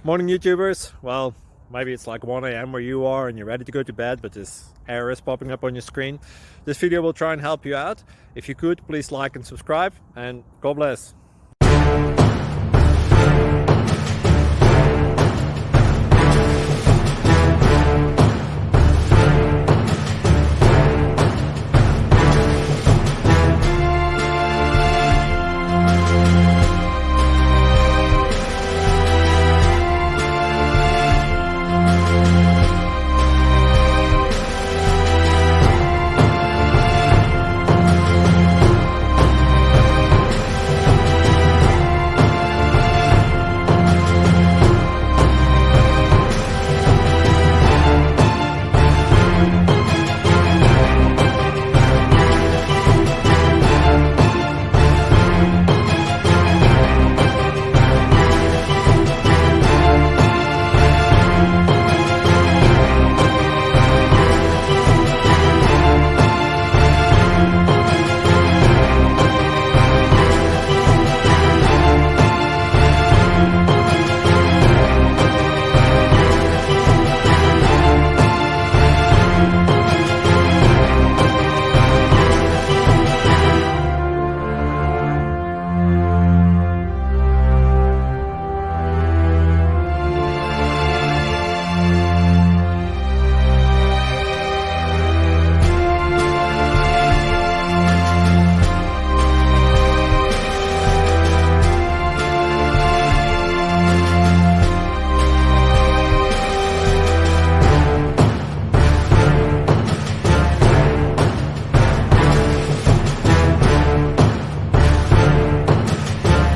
Morning, YouTubers. Well, maybe it's like 1 a.m. where you are and you're ready to go to bed, but this error is popping up on your screen. This video will try and help you out. If you could, please like and subscribe, and God bless.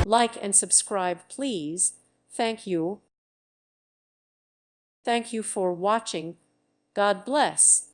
Like and subscribe, please. Thank you. Thank you for watching. God bless.